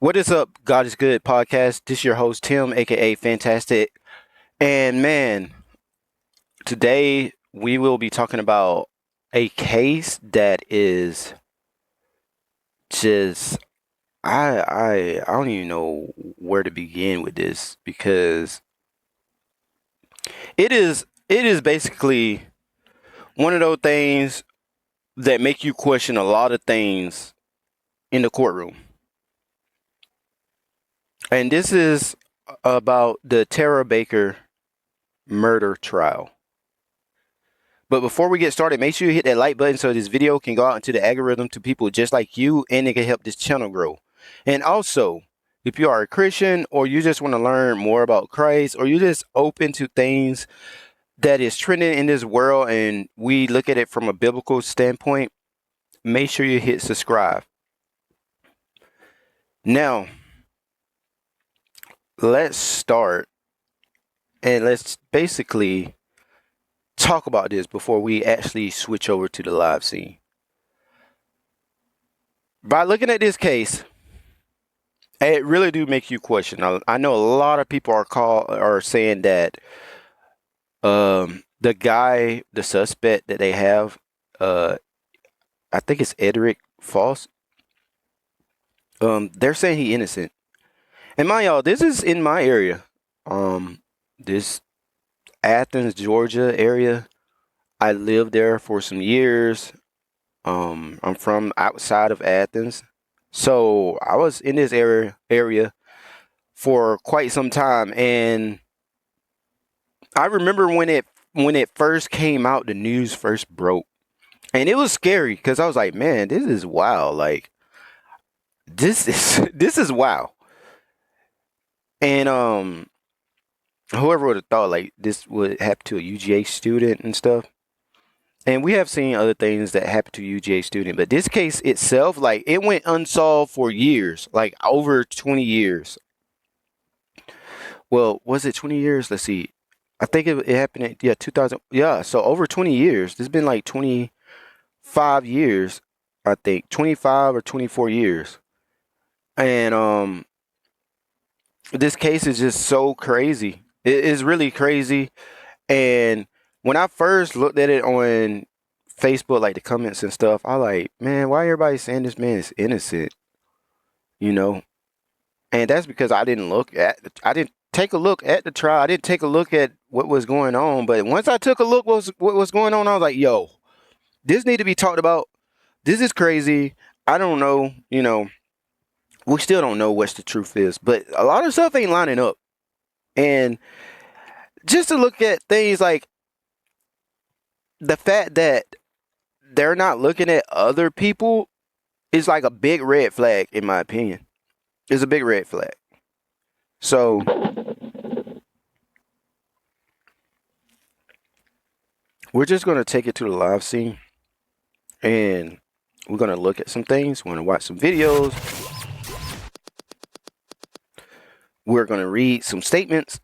What is up, God is Good podcast? This is your host, Tim, aka Fantastic. And man, today we will be talking about a case that is just I don't even know where to begin with this because it is basically one of those things that make you question a lot of things in the courtroom. And this is about the Tara Baker murder trial. But before we get started, make sure you hit that like button so this video can go out into the algorithm to people just like you and it can help this channel grow. And also, if you are a Christian or you just want to learn more about Christ or you're just open to things that is trending in this world and we look at it from a biblical standpoint, make sure you hit subscribe. Now, let's start and let's basically talk about this before we actually switch over to the live scene. By looking at this case, it really do make you question. I know a lot of people are saying that the guy, the suspect that they have, uh I think it's Edric Foss. They're saying he innocent. And mind y'all, this is in my area. This Athens, Georgia area. I lived there for some years. I'm from outside of Athens. So I was in this area for quite some time, and I remember when it first came out, the news first broke, and it was scary because I was like, man, this is wild. Like this is this is wild. And whoever would have thought like this would happen to a UGA student and stuff. And we have seen other things that happen to UGA student, but this case itself, like it went unsolved for years, like over 20 years. Well, was it 20 years? Let's see. I think it happened in 2000. Yeah, so over 20 years. This has been like 25 years, I think. 25 or 24 years. And this case is just so crazy. It is really crazy. And when I first looked at it on Facebook, like the comments and stuff, I like, man, why everybody saying this man is innocent? You know? And that's because I didn't take a look at the trial. I didn't take a look at what was going on. But once I took a look what was going on, I was like, yo, this need to be talked about. This is crazy. I don't know, we still don't know what the truth is, but a lot of stuff ain't lining up. And just to look at things like the fact that they're not looking at other people is like a big red flag, in my opinion. It's a big red flag. So we're just going to take it to the live scene and we're going to look at some things. We're going to watch some videos. We're going to read some statements.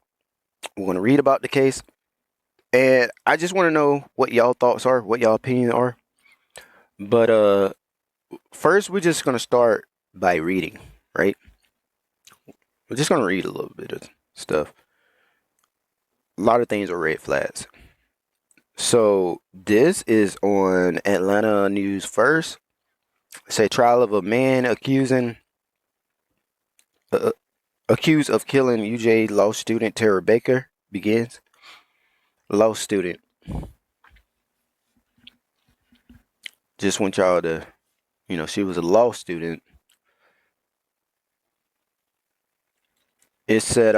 We're going to read about the case. And I just want to know what y'all thoughts are, what y'all opinions are. But first, we're just going to start by reading, right? We're just going to read a little bit of stuff. A lot of things are red flags. So this is on Atlanta News First. It's a trial of a man accused of killing UJ law student Tara Baker begins. Law student. Just want y'all to, she was a law student. It said,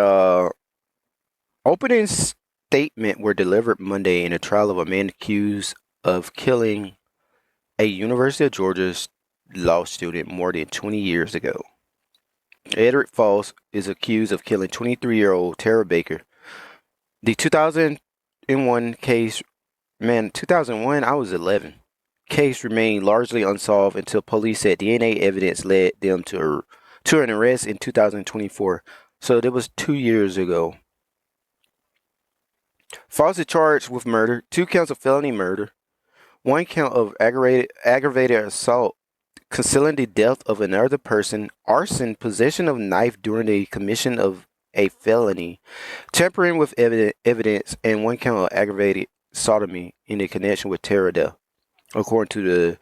opening statement were delivered Monday in a trial of a man accused of killing a University of Georgia law student more than 20 years ago. Edric Foss is accused of killing 23-year-old Tara Baker. The 2001 case, 2001, I was 11. Case remained largely unsolved until police said DNA evidence led them to an arrest in 2024. So that was 2 years ago. Foss is charged with murder, 2 counts of felony murder, 1 count of aggravated assault concealing the death of another person, arson, possession of knife during the commission of a felony, tampering with evidence, and one count of aggravated sodomy in a connection with terror death, according to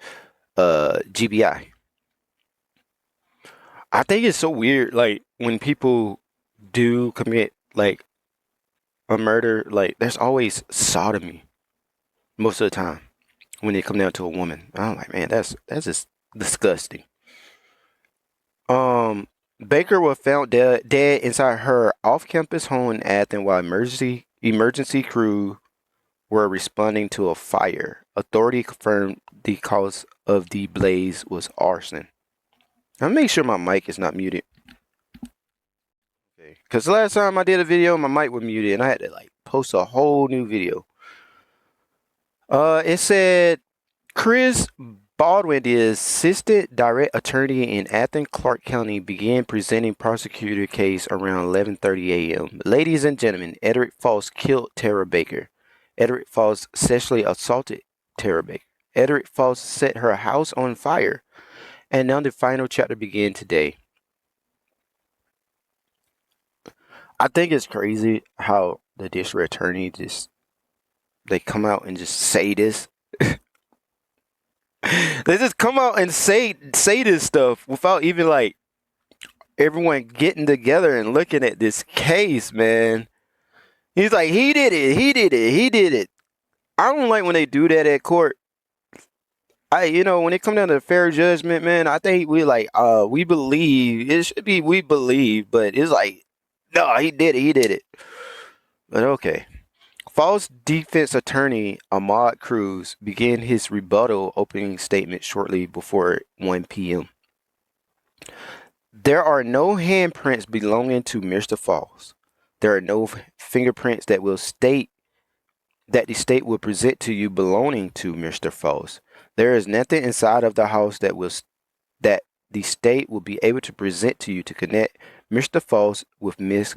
the GBI. I think it's so weird, like when people do commit like a murder, like there's always sodomy most of the time when they come down to a woman. I'm like, man, that's just disgusting. Baker was found dead inside her off-campus home in Athens while emergency crew were responding to a fire. Authority confirmed the cause of the blaze was arson. I'll make sure my mic is not muted. Okay. Because the last time I did a video, my mic was muted and I had to like post a whole new video. It said Chris Baldwin, the assistant direct attorney in Athens, Clarke County, began presenting prosecutor case around 11:30 a.m. Ladies and gentlemen, Edric Foss killed Tara Baker. Edric Foss sexually assaulted Tara Baker. Edric Foss set her house on fire. And now the final chapter began today. I think it's crazy how the district attorney they come out and just say this. They just come out and say this stuff without even like everyone getting together and looking at this case, man. He's like, he did it. I don't like when they do that at court. When it comes down to fair judgment, man, I think we believe. It should be we believe, but it's like, no, he did it. But okay. False defense attorney Ahmad Cruz began his rebuttal opening statement shortly before 1 p.m. There are no handprints belonging to Mr. Foss. There are no fingerprints that the state will present to you belonging to Mr. Foss. There is nothing inside of the house that the state will be able to present to you to connect Mr. Foss with Miss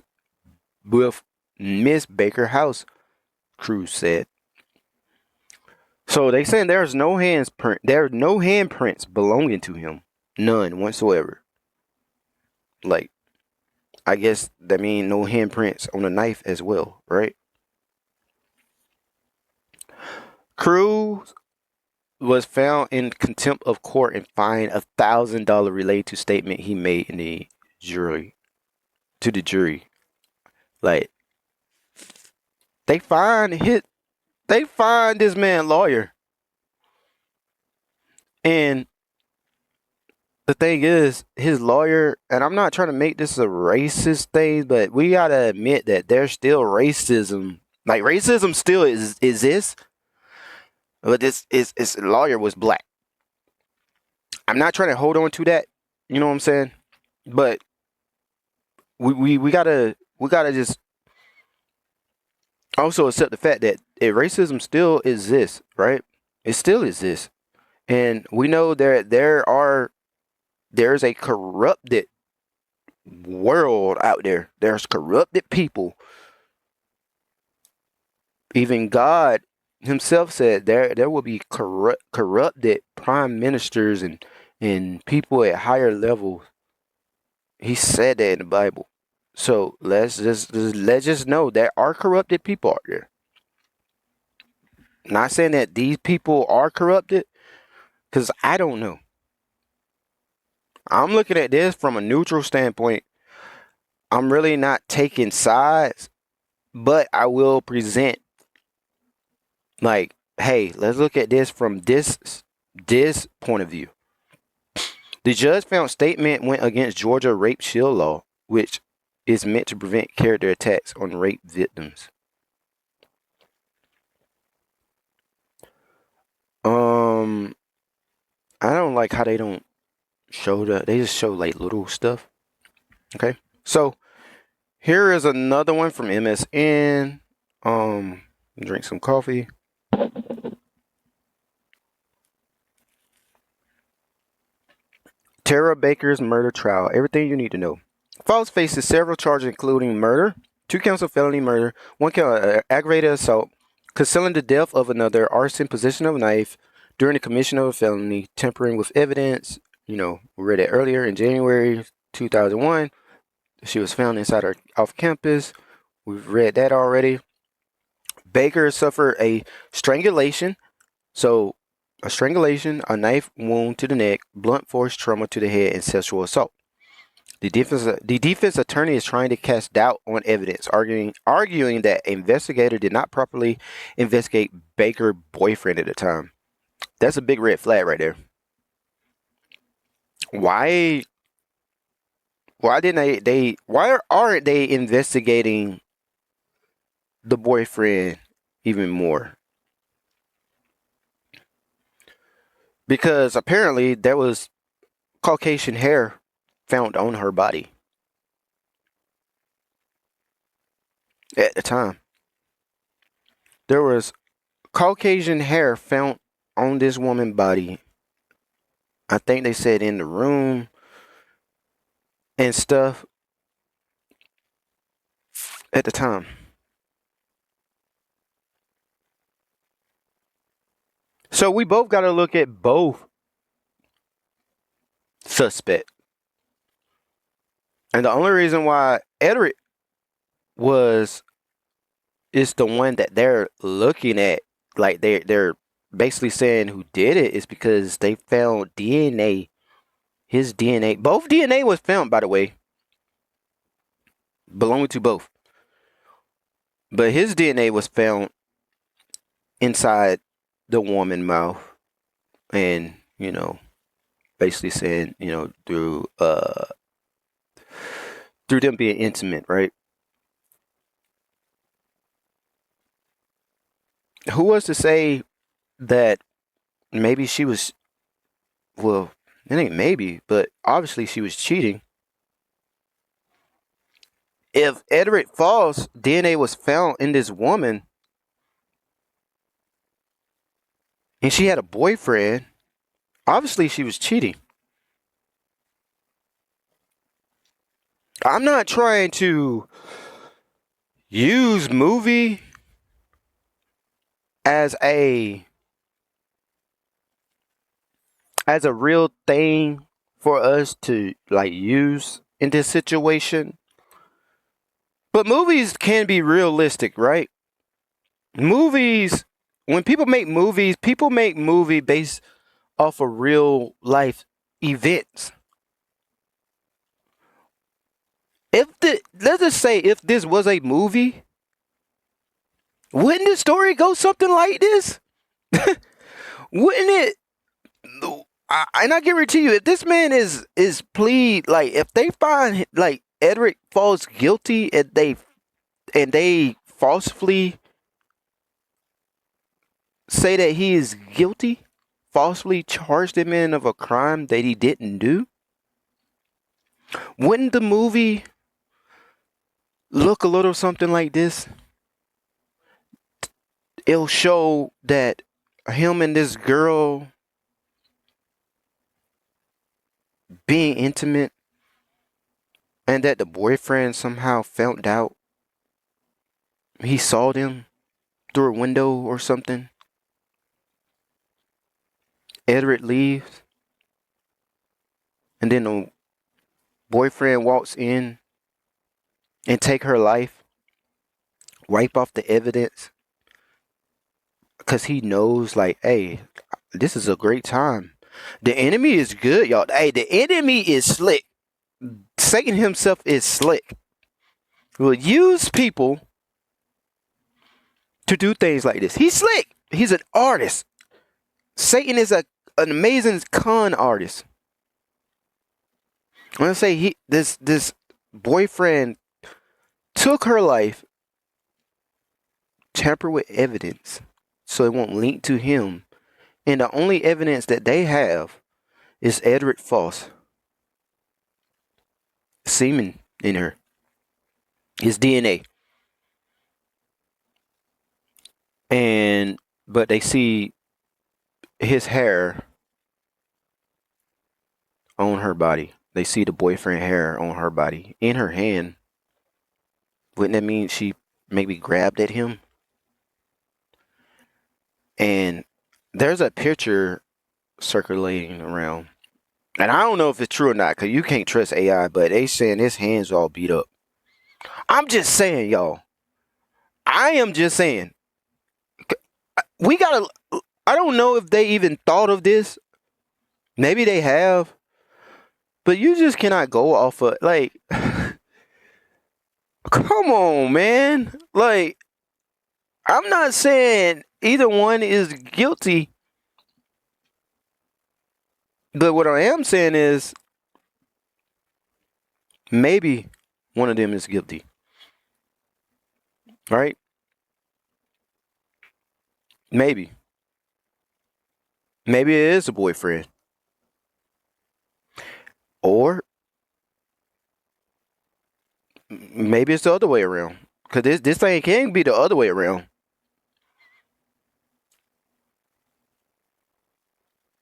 Baker house, Cruz said. So they saying there's no handprints belonging to him. None whatsoever. Like, I guess that means no handprints on a knife as well, right? Cruz was found in contempt of court and fined $1,000 related to statement he made in the jury. Like, they fined this man lawyer. And the thing is, his lawyer, and I'm not trying to make this a racist thing, but we gotta admit that there's still racism. Like, racism still exists. But his lawyer was black. I'm not trying to hold on to that. You know what I'm saying? But we gotta just also accept the fact that racism still exists, right? It still exists. And we know there's a corrupted world out there. There's corrupted people. Even God himself said there will be corrupted prime ministers and people at higher levels. He said that in the Bible. So let's just know there are corrupted people out there. Not saying that these people are corrupted, because I don't know. I'm looking at this from a neutral standpoint. I'm really not taking sides, but I will present like, hey, let's look at this from this point of view. The judge found statement went against Georgia rape shield law, which is meant to prevent character attacks on rape victims. I don't like how they don't show they just show like little stuff. Okay, so here is another one from MSN. Drink some coffee. Tara Baker's murder trial. Everything you need to know. Foss faces several charges, including murder, 2 counts of felony murder, 1 count of aggravated assault, concealing the death of another, arson, possession of a knife during the commission of a felony, tampering with evidence, we read it earlier in January 2001. She was found inside her off campus. We've read that already. Baker suffered a strangulation. So, a strangulation, a knife wound to the neck, blunt force trauma to the head, and sexual assault. The defense attorney is trying to cast doubt on evidence, arguing that investigator did not properly investigate Baker's boyfriend at the time. That's a big red flag right there. Why why aren't they investigating the boyfriend even more? Because apparently there was Caucasian hair found on her body at the time. There was Caucasian hair found on this woman's body. I think they said in the room and stuff at the time. So we both got to look at both suspects. And the only reason why Edric is the one that they're looking at, like they're basically saying who did it, is because they found DNA. His DNA, both DNA was found, by the way, belonging to both. But his DNA was found inside the woman's mouth, and basically saying, through them being intimate, right? Who was to say that maybe she was, well, it ain't maybe, but obviously she was cheating. If Edric Falls DNA was found in this woman and she had a boyfriend, obviously she was cheating. I'm not trying to use movie as a real thing for us to like use in this situation. But movies can be realistic, right? Movies, when people make movies based off of real life events. Let's just say if this was a movie, wouldn't the story go something like this? Wouldn't it? And I guarantee you, if this man is plead, like if they find like Edric Falls guilty and they falsely say that he is guilty, falsely charged him in of a crime that he didn't do, wouldn't the movie look a little something like this? It'll show that him and this girl being intimate, and that the boyfriend somehow found out. He saw them through a window or something. Edric leaves, and then the boyfriend walks in and take her life, wipe off the evidence, because he knows, like, hey, this is a great time. The enemy is good, y'all. Hey, the enemy is slick. Satan himself is slick. He will use people to do things like this. He's slick. He's an artist. Satan is an amazing con artist. I'm gonna say this boyfriend took her life, tampered with evidence so it won't link to him, and the only evidence that they have is Edric Falls semen in her, his DNA, but they see his hair on her body. They see the boyfriend hair on her body, in her hand. Wouldn't that mean she maybe grabbed at him? And there's a picture circulating around And I don't know if it's true or not, because you can't trust AI, but they saying his hands all beat up. I'm just saying, y'all. I am just saying. We gotta. I don't know if they even thought of this. Maybe they have. But you just cannot go off of, like, come on, man. Like, I'm not saying either one is guilty. But what I am saying is maybe one of them is guilty. Right? Maybe. Maybe it is a boyfriend. Or maybe it's the other way around. Because this thing can be the other way around.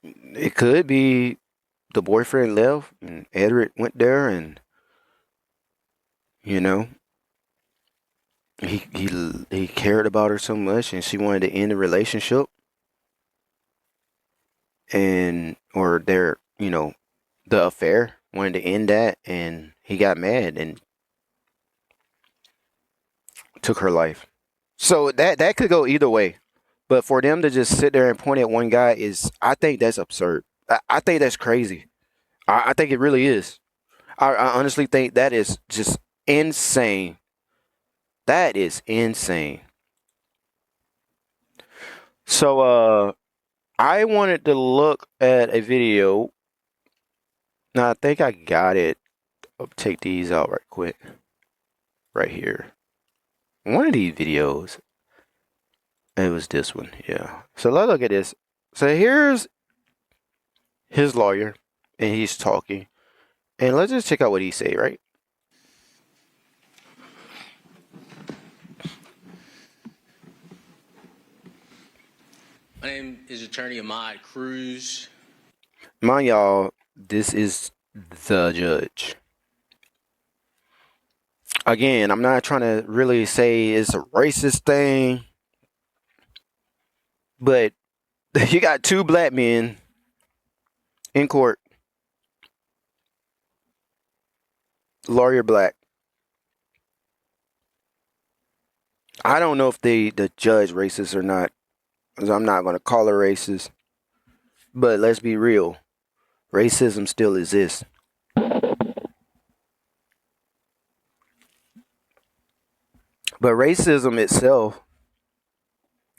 It could be the boyfriend left and Edward went there and, you know, he cared about her so much and she wanted to end the relationship. And, or their, the affair, wanted to end that, and he got mad and took her life. So that could go either way. But for them to just sit there and point at one guy I think that's absurd. I think that's crazy. I think it really is. I honestly think that is just insane. That is insane. So I wanted to look at a video. Now I think I got it. I'll take these out right quick. Right here. One of these videos. It was this one, yeah. So let's look at this. So here's his lawyer, and he's talking. And let's just check out what he say, right? My name is Attorney Ahmad Cruz. Mind y'all, this is the judge. Again, I'm not trying to really say it's a racist thing, but you got two black men in court. Lawyer black. I don't know if the judge racist or not. I'm not going to call her racist. But let's be real. Racism still exists. But racism itself,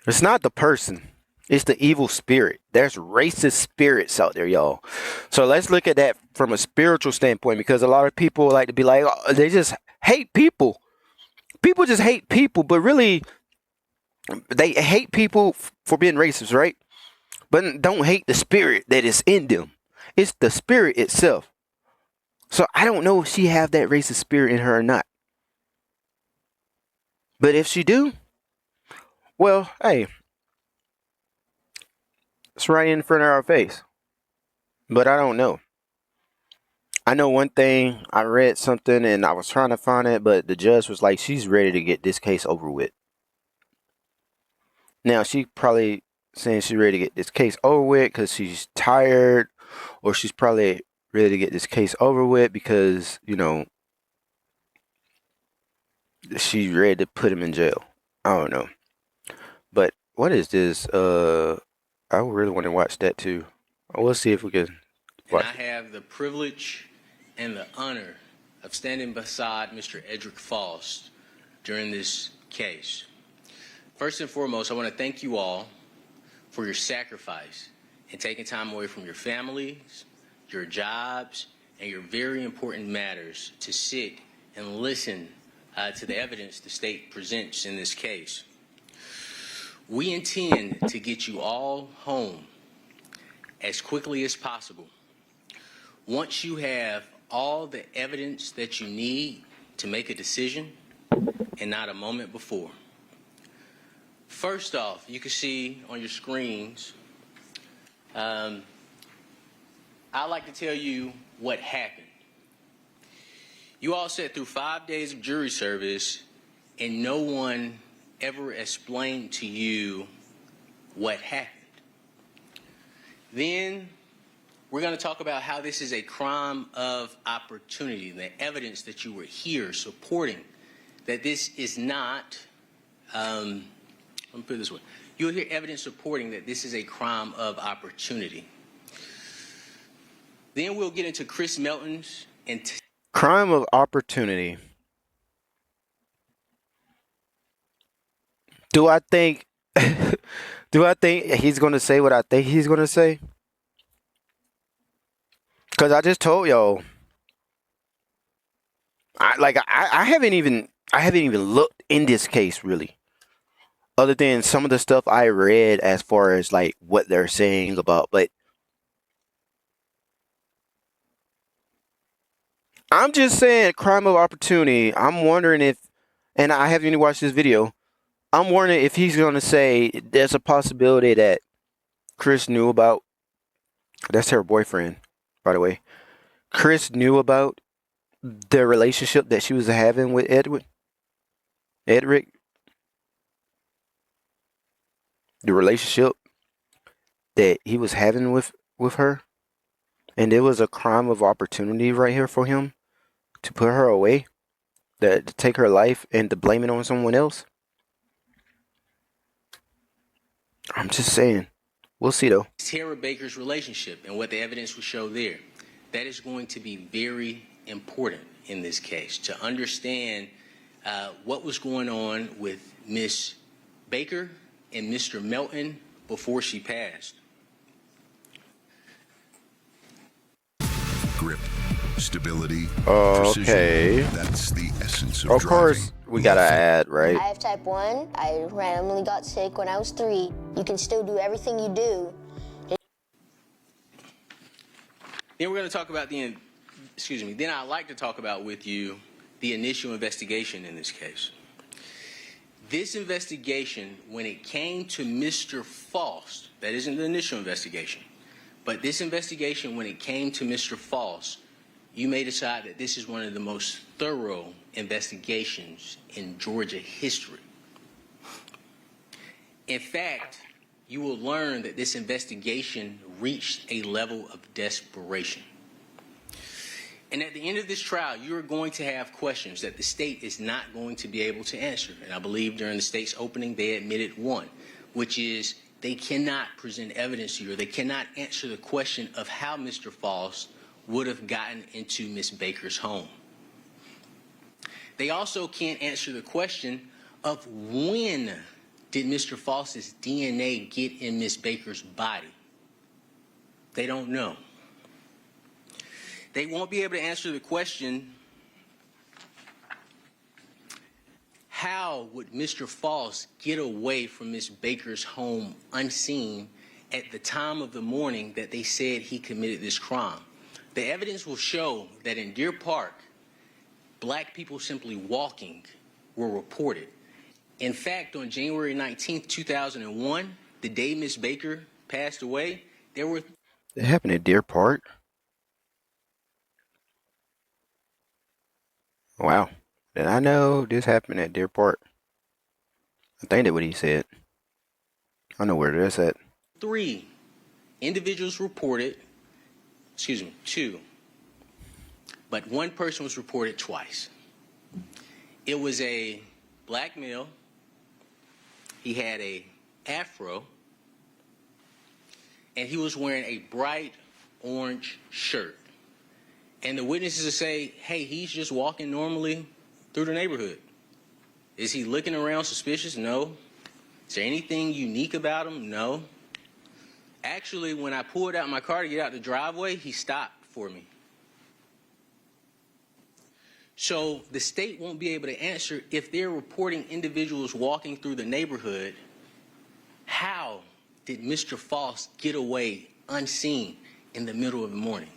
it's not the person. It's the evil spirit. There's racist spirits out there, y'all. So let's look at that from a spiritual standpoint, because a lot of people like to be like, oh, they just hate people. People just hate people, but really, they hate people for being racist, right? But don't hate the spirit that is in them. It's the spirit itself. So I don't know if she have that racist spirit in her or not. But if she do, well, hey, it's right in front of our face. But I don't know. I know one thing. I read something and I was trying to find it, but the judge was like, she's ready to get this case over with. Now, she probably saying she's ready to get this case over with because she's tired, or she's probably ready to get this case over with because, she's ready to put him in jail. I don't know. But what is this? I really want to watch that too. We'll see if we can watch. And I have the privilege and the honor of standing beside Mr. Edric Faust during this case. First and foremost, I want to thank you all for your sacrifice in taking time away from your families, your jobs, and your very important matters to sit and listen to the evidence the state presents in this case. We intend to get you all home as quickly as possible. Once you have all the evidence that you need to make a decision, and not a moment before. First off, you can see on your screens, I'd like to tell you what happened. You all sat through 5 days of jury service, and no one ever explained to you what happened. Then We're going to talk about how this is a crime of opportunity, the evidence that you were here supporting that this is not, let me put it this way. You'll hear evidence supporting that this is a crime of opportunity. Then we'll get into Chris Melton's and Crime of opportunity. Do I think he's gonna say what I think he's gonna say? Cause I just told y'all, I haven't even looked in this case really, other than some of the stuff I read as far as like what they're saying about. But I'm just saying, crime of opportunity. I'm wondering if, and I haven't even watched this video. I'm wondering if he's gonna say there's a possibility that Chris knew about. That's her boyfriend, by the way. Chris knew about the relationship that she was having with Edric. The relationship that he was having with her, and it was a crime of opportunity right here for him to put her away, to take her life and to blame it on someone else. I'm just saying. We'll see though. Tara Baker's relationship and what the evidence will show there. That is going to be very important in this case to understand what was going on with Miss Baker and Mr. Melton before she passed. Grip, stability, Okay. precision. That's the essence of Of driving. course, we gotta add, right? I have type 1. I randomly got sick when I was 3. You can still do everything you do. Then we're going to talk about then I'd like to talk about with you the initial investigation in this case. This investigation, when it came to Mr. Faust, that isn't the initial investigation, but this investigation, when it came to Mr. Faust, you may decide that this is one of the most thorough investigations in Georgia history. In fact, you will learn that this investigation reached a level of desperation. And at the end of this trial, you are going to have questions that the state is not going to be able to answer. And I believe during the state's opening, they admitted one, which is they cannot present evidence to you, or they cannot answer the question of how Mr. Faust would have gotten into Miss Baker's home. They also can't answer the question of when did Mr. Faust's DNA get in Miss Baker's body? They don't know. They won't be able to answer the question, how would Mr. Faust get away from Miss Baker's home unseen at the time of the morning that they said he committed this crime? The evidence will show that in Deer Park, black people simply walking were reported. In fact, on January 19th, 2001, the day Miss Baker passed away, there were... It happened at Deer Park. Wow. Did I know this happened at Deer Park? I think that's what he said. I know where that's at. 3 individuals reported, two, but one person was reported twice. It was a black male. He had a afro, and he was wearing a bright orange shirt. And the witnesses say, hey, he's just walking normally through the neighborhood. Is he looking around suspicious? No. Is there anything unique about him? No. Actually, when I pulled out my car to get out the driveway, he stopped for me. So the state won't be able to answer if they're reporting individuals walking through the neighborhood. How did Mr. Faust get away unseen in the middle of the morning?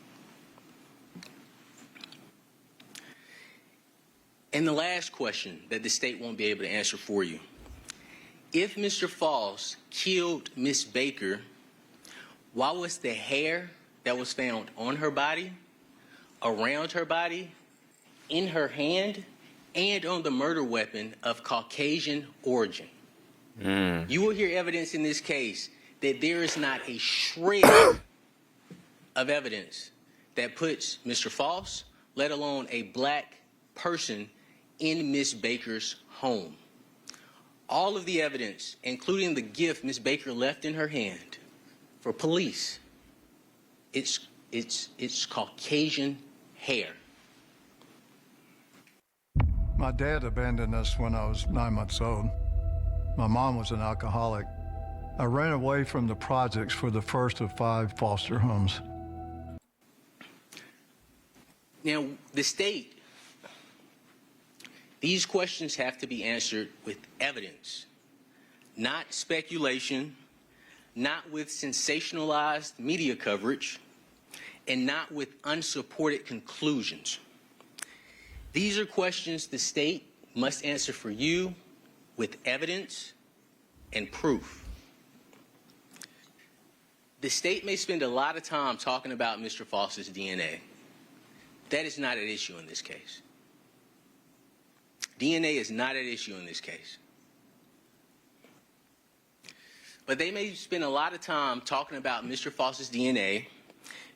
And the last question that the state won't be able to answer for you. If Mr. Faust killed Miss Baker, why was the hair that was found on her body, around her body, in her hand, and on the murder weapon of Caucasian origin? You will hear evidence in this case that there is not a shred of evidence that puts Mr. Foss, let alone a black person, in Ms. Baker's home. All of the evidence, including the gift Ms. Baker left in her hand for police, it's Caucasian hair. My dad abandoned us when I was 9 months old. My mom was an alcoholic. I ran away from the projects for the first of 5 foster homes. Now, the state, these questions have to be answered with evidence, not speculation, not with sensationalized media coverage, and not with unsupported conclusions. These are questions the state must answer for you with evidence and proof. The state may spend a lot of time talking about Mr. Foss's DNA. That is not at issue in this case. DNA is not at issue in this case. But they may spend a lot of time talking about Mr. Foss's DNA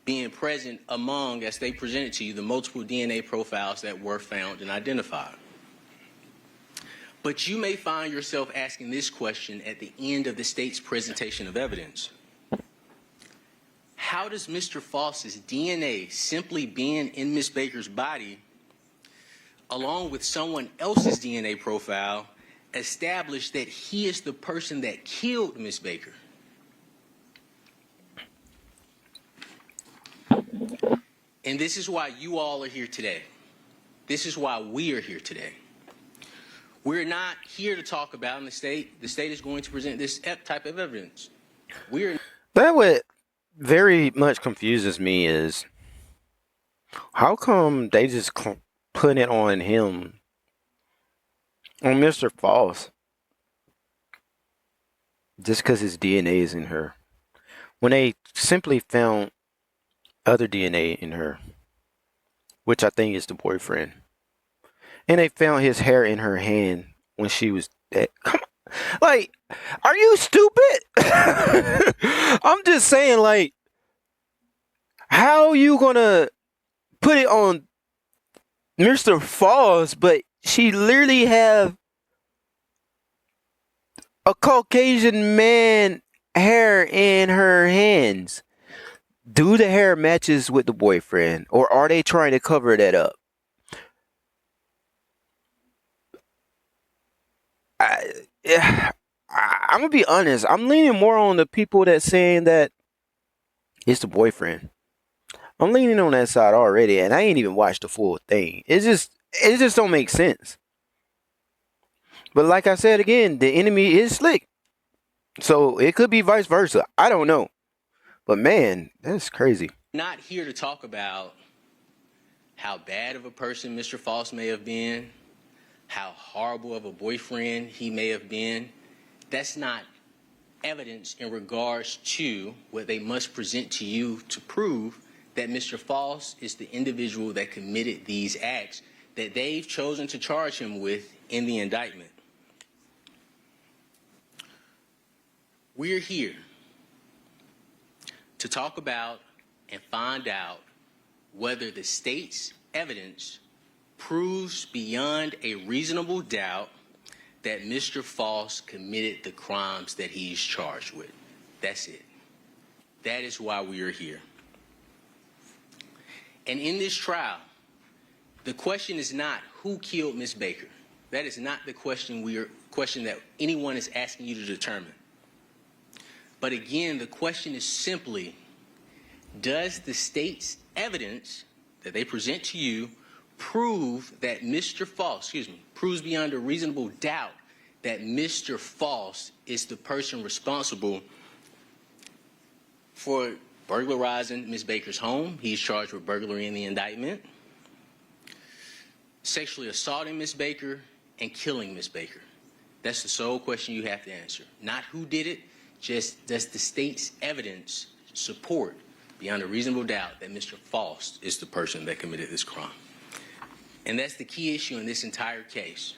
being present among, as they presented to you, the multiple DNA profiles that were found and identified. But you may find yourself asking this question at the end of the state's presentation of evidence. How does Mr. Foss's DNA simply being in Ms. Baker's body, along with someone else's DNA profile, establish that he is the person that killed Ms. Baker? And this is why you all are here today. This is why we are here today. We're not here to talk about in the state is going to present this type of evidence. That what very much confuses me is, how come they just put it on him, on Mr. Foss, just because his DNA is in her, when they simply found other DNA in her, which I think is the boyfriend, and they found his hair in her hand when she was dead. Come on, like, are you stupid? I'm just saying, like, how you gonna put it on Mr. Foss, but she literally have a Caucasian man hair in her hands? Do the hair matches with the boyfriend, or are they trying to cover that up? I'm gonna be honest. I'm leaning more on the people that saying that it's the boyfriend. I'm leaning on that side already, and I ain't even watched the full thing. It just don't make sense. But like I said again, the enemy is slick, so it could be vice versa. I don't know. But man, that's crazy. Not here to talk about how bad of a person Mr. Foss may have been, how horrible of a boyfriend he may have been. That's not evidence in regards to what they must present to you to prove that Mr. Foss is the individual that committed these acts that they've chosen to charge him with in the indictment. We're here to talk about and find out whether the state's evidence proves beyond a reasonable doubt that Mr. Foss committed the crimes that he's charged with. That's it. That is why we are here. And in this trial, the question is not who killed Ms. Baker. That is not the question that anyone is asking you to determine. But again, the question is simply, does the state's evidence that they present to you prove that Mr. Foss, proves beyond a reasonable doubt that Mr. Foss is the person responsible for burglarizing Ms. Baker's home? He's charged with burglary in the indictment, sexually assaulting Ms. Baker, and killing Ms. Baker. That's the sole question you have to answer. Not who did it, just does the state's evidence support beyond a reasonable doubt that Mr. Foss is the person that committed this crime? And that's the key issue in this entire case.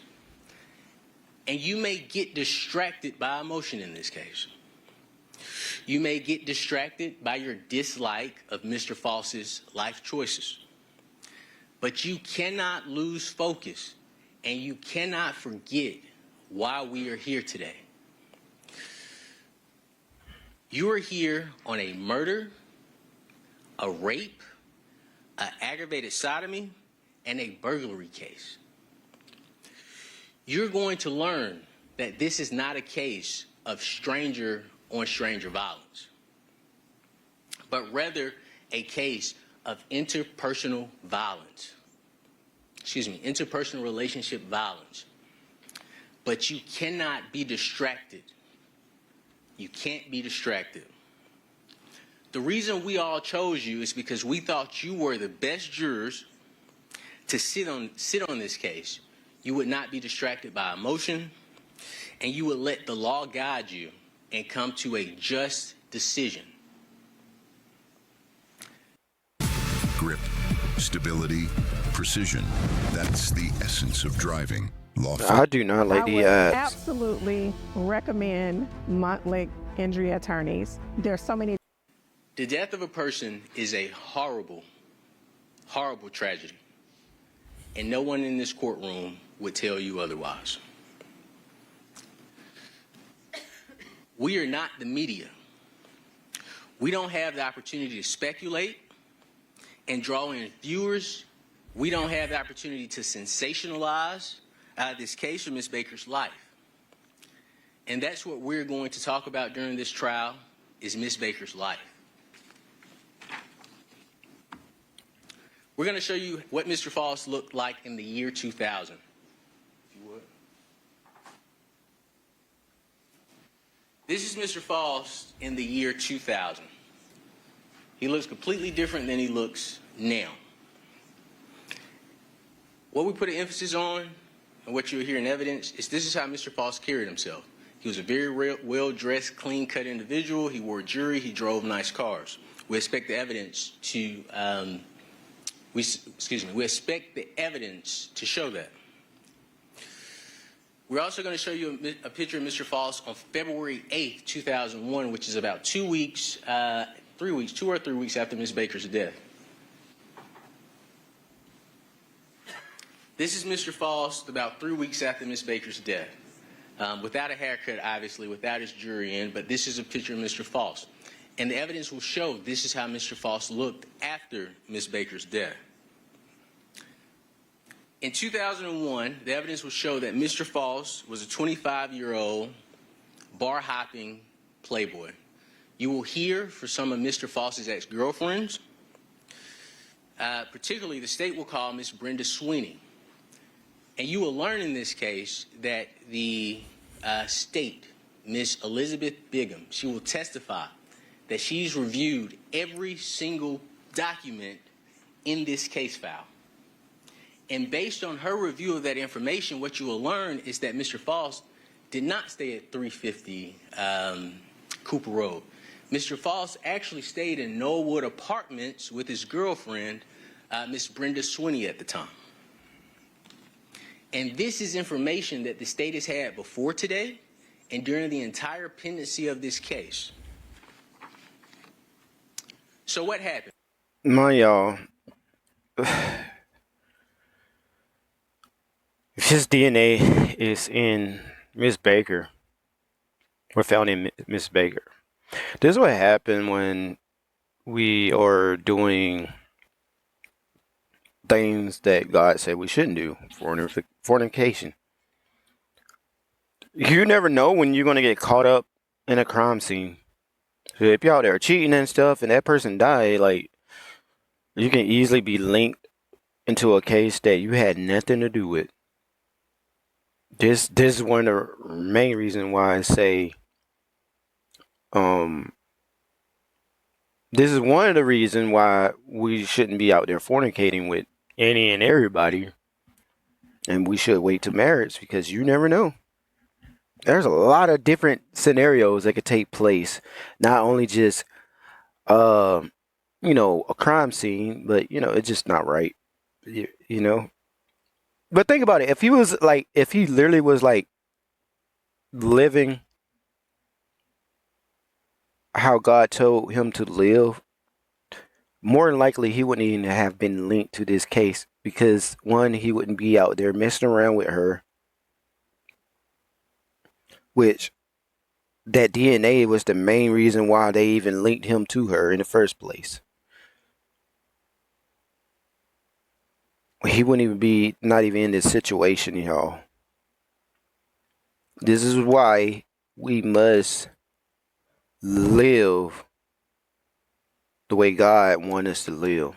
And you may get distracted by emotion in this case. You may get distracted by your dislike of Mr. Foss's life choices. But you cannot lose focus, and you cannot forget why we are here today. You are here on a murder, a rape, an aggravated sodomy, and a burglary case. You're going to learn that this is not a case of stranger on stranger violence, but rather a case of interpersonal violence. Interpersonal relationship violence. But you cannot be distracted. You can't be distracted. The reason we all chose you is because we thought you were the best jurors to sit on this case. You would not be distracted by emotion, and you would let the law guide you and come to a just decision. Grip, stability, precision. That's the essence of driving. I do not like the ads. Absolutely recommend Montlake Injury Attorneys. There's so many. The death of a person is a horrible, horrible tragedy, and no one in this courtroom would tell you otherwise. We are not the media. We don't have the opportunity to speculate and draw in viewers. We don't have the opportunity to sensationalize this case or Ms. Baker's life. And that's what we're going to talk about during this trial, is Ms. Baker's life. We're going to show you what Mr. Foss looked like in the year 2000. If you would. This is Mr. Foss in the year 2000. He looks completely different than he looks now. What we put an emphasis on, and what you'll hear in evidence, is this is how Mr. Foss carried himself. He was a very well-dressed, clean-cut individual. He wore jewelry. He drove nice cars. We expect the evidence to we expect the evidence to show that. We're also going to show you a picture of Mr. Foss on February 8th, 2001, which is about 2 or 3 weeks after Ms. Baker's death. This is Mr. Foss about 3 weeks after Ms. Baker's death. Without a haircut, obviously, without his jewelry in, but this is a picture of Mr. Foss. And the evidence will show this is how Mr. Foss looked after Ms. Baker's death. In 2001, the evidence will show that Mr. Foss was a 25-year-old bar-hopping playboy. You will hear for some of Mr. Foss's ex-girlfriends. Particularly, the state will call Ms. Brenda Sweeney. And you will learn in this case that the state, Ms. Elizabeth Bigham, she will testify that she's reviewed every single document in this case file. And based on her review of that information, what you will learn is that Mr. Foss did not stay at 350 Cooper Road. Mr. Foss actually stayed in Knollwood Apartments with his girlfriend, Ms. Brenda Sweeney, at the time. And this is information that the state has had before today and during the entire pendency of this case. So what happened? Y'all, if his DNA is in Miss Baker, or found in Miss Baker, this is what happened when we are doing things that God said we shouldn't do, fornication. You never know when you're going to get caught up in a crime scene. So if you're out there cheating and stuff and that person died, like, you can easily be linked into a case that you had nothing to do with. This is one of the main reasons why I say, this is one of the reasons why we shouldn't be out there fornicating with any and everybody. And we should wait to marriage, because you never know. There's a lot of different scenarios that could take place. Not only just, a crime scene, but, it's just not right. You know? But think about it. If he literally was like living how God told him to live, more than likely he wouldn't even have been linked to this case because, one, he wouldn't be out there messing around with her, which that DNA was the main reason why they even linked him to her in the first place. He wouldn't even be, not even in this situation, y'all. This is why we must live the way God wants us to live.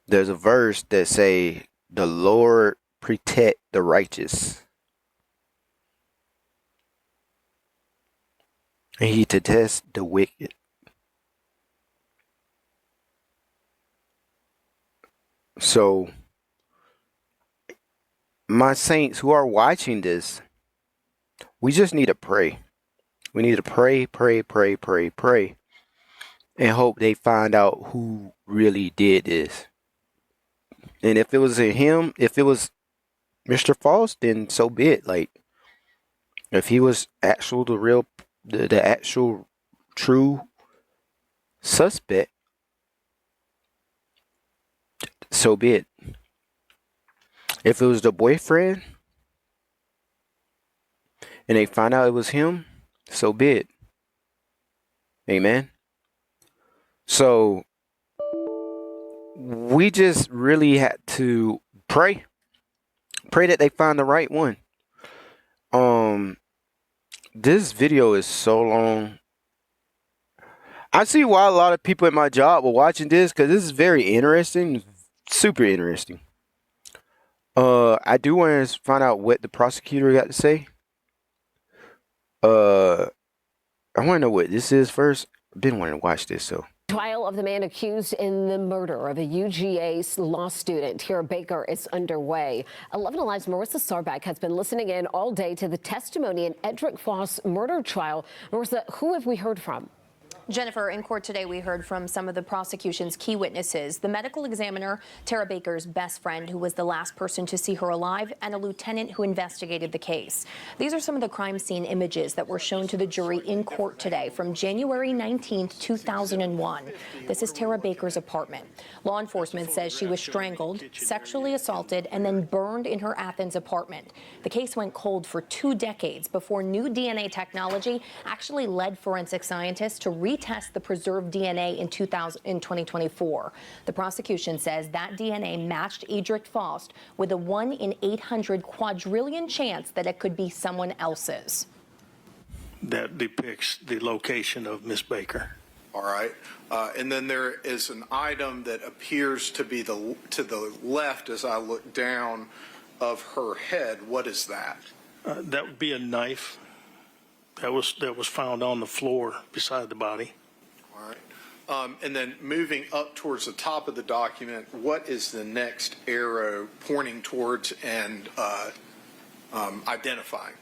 There's a verse that say, "The Lord protect the righteous, and He detests the wicked." So, my saints who are watching this, we just need to pray. We need to pray, and hope they find out who really did this. And if it was him, if it was Mr. False, then so be it. Like, if he was the actual true suspect, so be it. If it was the boyfriend and they find out it was him, so be it. Amen. So we just really had to pray that they find the right one. This video is so long. I see why a lot of people at my job were watching this, because this is very interesting, super interesting. I do want to find out what the prosecutor got to say. I want to know what this is first. I've been wanting to watch this, so. Trial of the man accused in the murder of a UGA law student, Tara Baker, is underway. 11 Alive's Marissa Sarback has been listening in all day to the testimony in Edric Foss' murder trial. Marissa, who have we heard from? Jennifer, in court today, we heard from some of the prosecution's key witnesses, the medical examiner, Tara Baker's best friend, who was the last person to see her alive, and a lieutenant who investigated the case. These are some of the crime scene images that were shown to the jury in court today from January 19, 2001. This is Tara Baker's apartment. Law enforcement says she was strangled, sexually assaulted, and then burned in her Athens apartment. The case went cold for 2 decades before new DNA technology actually led forensic scientists to retest the preserved DNA in 2024. The prosecution says that DNA matched Edric Foss with a 1 in 800 quadrillion chance that it could be someone else's. That depicts the location of Miss Baker. All right. And then there is an item that appears to be to the left as I look down of her head. What is that? That would be a knife that was found on the floor beside the body. All right. And then moving up towards the top of the document, what is the next arrow pointing towards and identifying?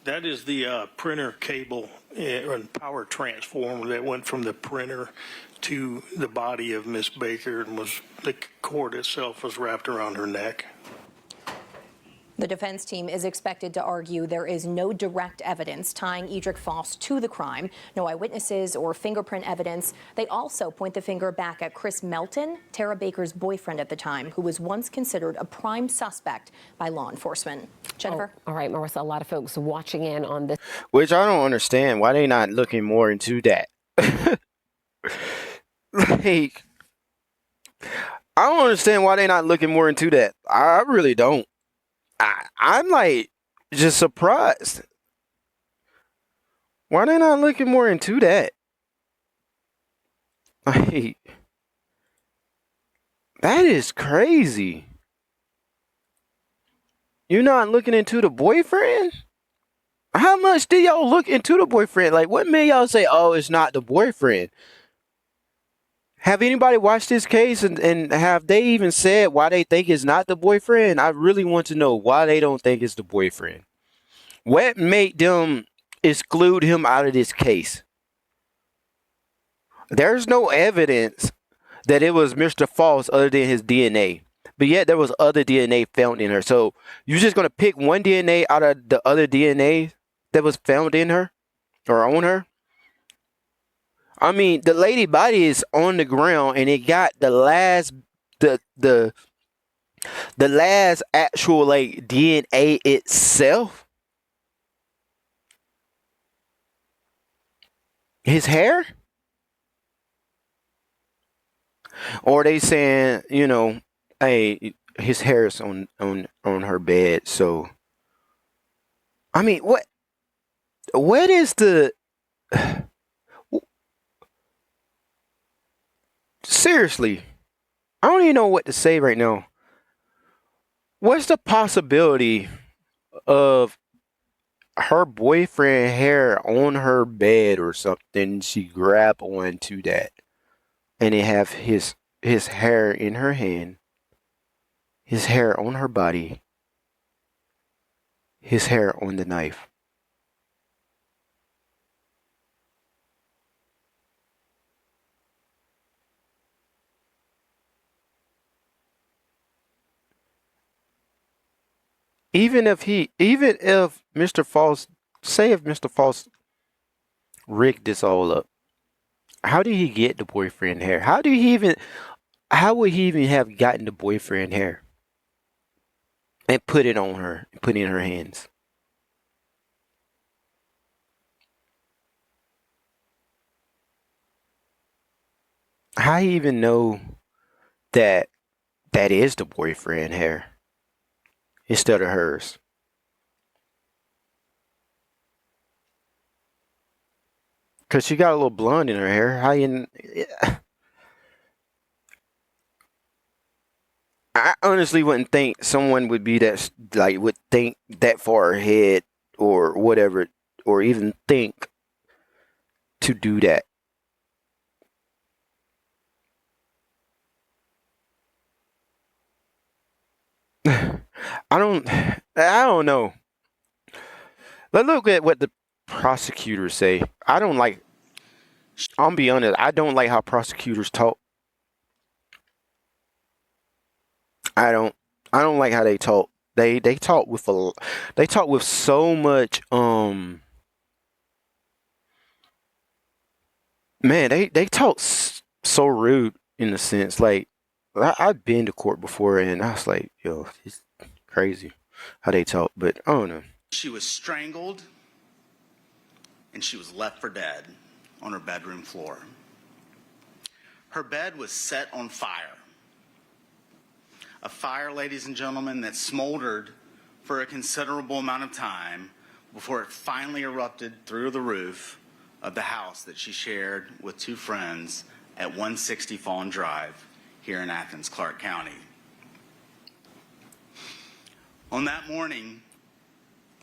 That is the printer cable and power transformer that went from the printer to the body of Miss Baker, and the cord itself was wrapped around her neck. The defense team is expected to argue there is no direct evidence tying Edric Foss to the crime, no eyewitnesses or fingerprint evidence. They also point the finger back at Chris Melton, Tara Baker's boyfriend at the time, who was once considered a prime suspect by law enforcement. Jennifer? Oh, all right, Marissa, a lot of folks watching in on this. Which I don't understand. Why they not looking more into that? Like, I don't understand why they not looking more into that. I really don't. I'm like just surprised. Why they not looking more into that? Like, that is crazy. You're not looking into the boyfriend? How much did y'all look into the boyfriend? Like, what made y'all say, oh, it's not the boyfriend? Have anybody watched this case and have they even said why they think it's not the boyfriend? I really want to know why they don't think it's the boyfriend. What made them exclude him out of this case? There's no evidence that it was Mr. Foss other than his DNA. But yet there was other DNA found in her. So you're just going to pick one DNA out of the other DNA that was found in her? or on her. I mean, the lady body is on the ground, and it got the last actual like DNA itself. His hair? Or they saying, hey, his hair is on her bed. So, I mean, what is the seriously? I don't even know what to say right now. What's the possibility of her boyfriend hair on her bed or something? She grab onto that, and it have his hair in her hand, his hair on her body, his hair on the knife. Even if Mr. False, say if Mr. False rigged this all up, how did he get the boyfriend hair? How would he even have gotten the boyfriend hair and put it on her, put it in her hands? How he even know that is the boyfriend hair instead of hers? Cause she got a little blonde in her hair. How you? I honestly wouldn't think someone would be that would think that far ahead or whatever, or even think to do that. I don't know. Let's look at what the prosecutors say. I'll be honest, I don't like how prosecutors talk. I don't like how they talk. They talk with so much man, they talk so rude in a sense. Like I've been to court before, and I was like, yo, it's crazy how they talk. But I don't know. She was strangled, and she was left for dead on her bedroom floor. Her bed was set on fire. A fire, ladies and gentlemen, that smoldered for a considerable amount of time before it finally erupted through the roof of the house that she shared with two friends at 160 Fawn Drive here in Athens, Clarke County. On that morning,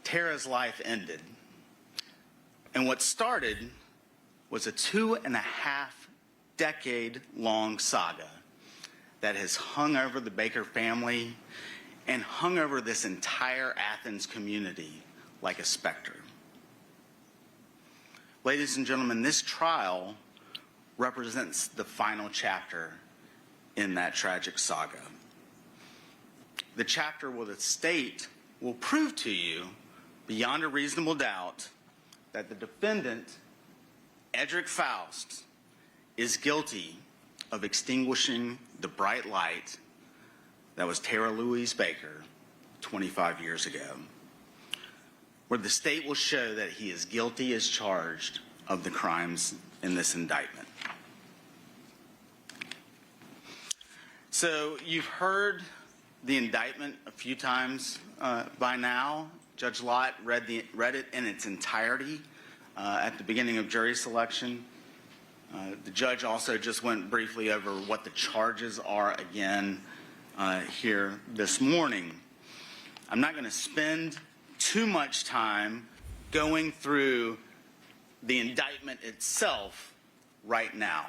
Tara's life ended. And what started was a 2.5-decade-long saga that has hung over the Baker family and hung over this entire Athens community like a specter. Ladies and gentlemen, this trial represents the final chapter in that tragic saga. The chapter where the state will prove to you, beyond a reasonable doubt, that the defendant, Edric Faust, is guilty of extinguishing the bright light that was Tara Louise Baker 25 years ago, where the state will show that he is guilty as charged of the crimes in this indictment. So you've heard the indictment a few times by now. Judge Lott read it in its entirety at the beginning of jury selection. The judge also just went briefly over what the charges are again here this morning. I'm not going to spend too much time going through the indictment itself right now.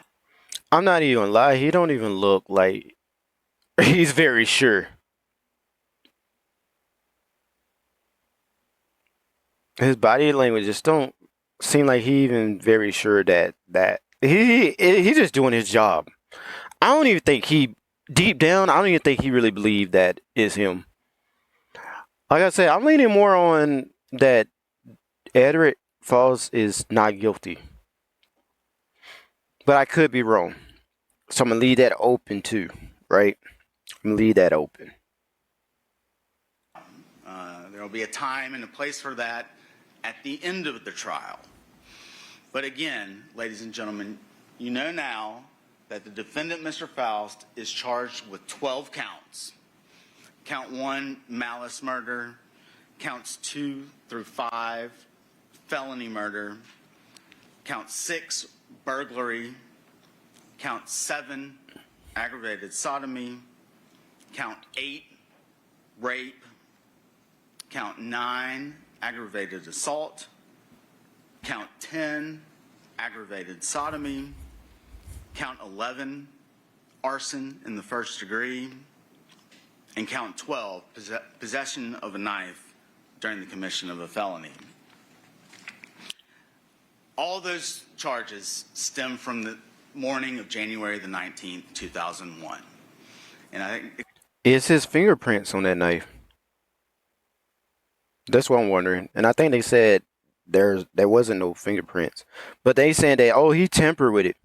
I'm not even gonna lie, he don't even look like he's very sure. His body language just don't seem like he even very sure that he's just doing his job. I don't even think deep down, I don't even think he really believed that is him. Like I said, I'm leaning more on that Edric Falls is not guilty. But I could be wrong. So I'm going to leave that open too, right? I'm going to leave that open. There will be a time and a place for that at the end of the trial. But again, ladies and gentlemen, you know now that the defendant, Mr. Faust, is charged with 12 counts. Count 1, malice murder. Counts 2 through 5, felony murder. Count 6, burglary. Count 7, aggravated sodomy. Count 8, rape. Count 9, aggravated assault. Count 10, aggravated sodomy. Count 11, arson in the first degree. And count 12, possession of a knife during the commission of a felony. All those charges stem from the morning of January the 19th, 2001. And I think Is his fingerprints on that knife? That's what I'm wondering. And I think they said there wasn't no fingerprints. But they saying that, oh, he tampered with it.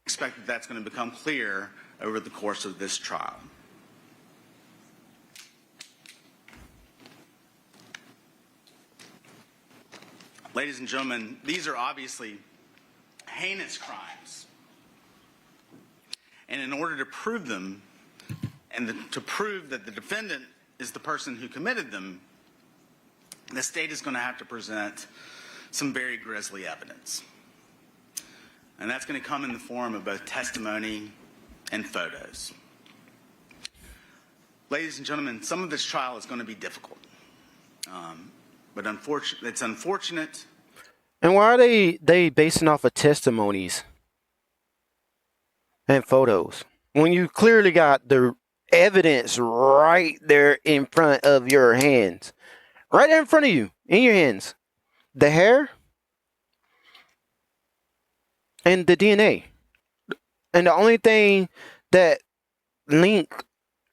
expect that that's going to become clear over the course of this trial. Ladies and gentlemen, these are obviously heinous crimes. And in order to prove them, and to prove that the defendant is the person who committed them, the state is going to have to present some very grisly evidence. And that's going to come in the form of both testimony and photos. Ladies and gentlemen, some of this trial is going to be difficult. But it's unfortunate. And why are they basing off of testimonies and photos when you clearly got the evidence right there in front of your hands, right there in front of you, in your hands, the hair and the DNA, and the only thing that link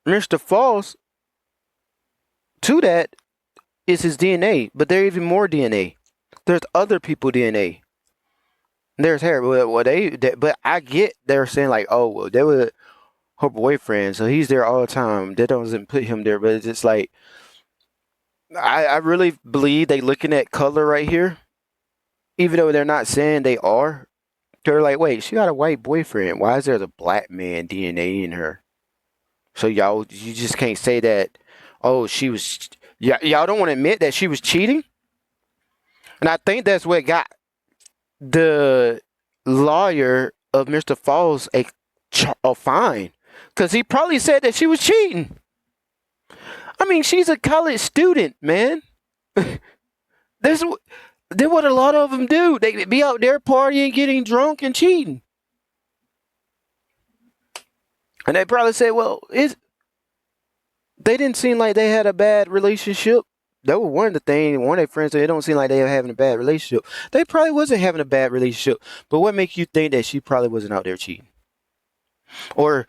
Mr. Falls to that is his DNA, but there's even more DNA. There's other people's DNA. There's hair. Well, but I get they're saying like, oh, well, they were her boyfriend, so he's there all the time. That doesn't put him there, but it's just like, I really believe they looking at color right here, even though they're not saying they are. They're like, wait, she got a white boyfriend. Why is there the black man DNA in her? So you just can't say that. Oh, she was. Y'all don't want to admit that she was cheating? And I think that's what got the lawyer of Mr. Falls a fine. Because he probably said that she was cheating. I mean, she's a college student, man. That's what a lot of them do. They be out there partying, getting drunk, and cheating. And they probably say, well, they didn't seem like they had a bad relationship. That was one of the things. One of their friends said, it don't seem like they were having a bad relationship. They probably wasn't having a bad relationship. But what makes you think that she probably wasn't out there cheating? Or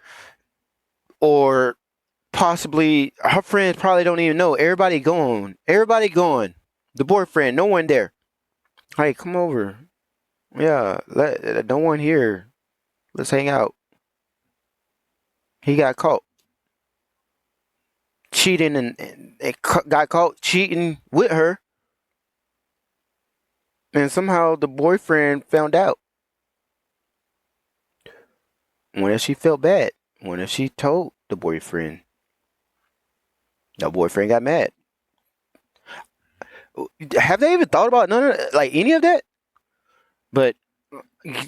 possibly her friends probably don't even know. Everybody gone. The boyfriend, no one there. Hey, come over. Yeah, no one here. Let's hang out. He got caught cheating and got caught cheating with her. And somehow the boyfriend found out. What if she felt bad? What if she told the boyfriend? The boyfriend got mad. Have they even thought about any of that? But